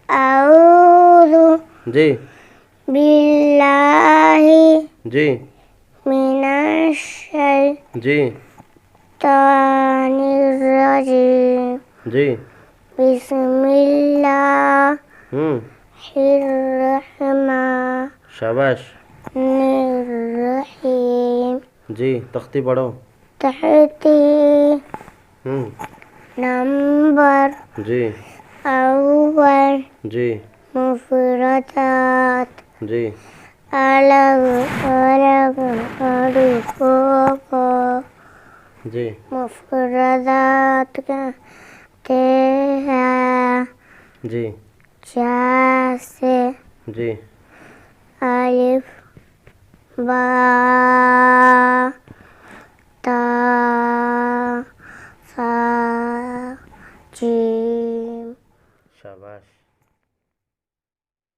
اعوذ جی باللہ جی من الشیطان الرجیم جی بسم اللہ ہوں الرحمن شاباش الرحیم جی تختی پڑھو تحتی ہوں نمبر جی اول جی مفردات جی الگ الگ حروفوں کو جی مفردات کہتے ہیں جی جیسے جی الف با تا ثا جیم شاباش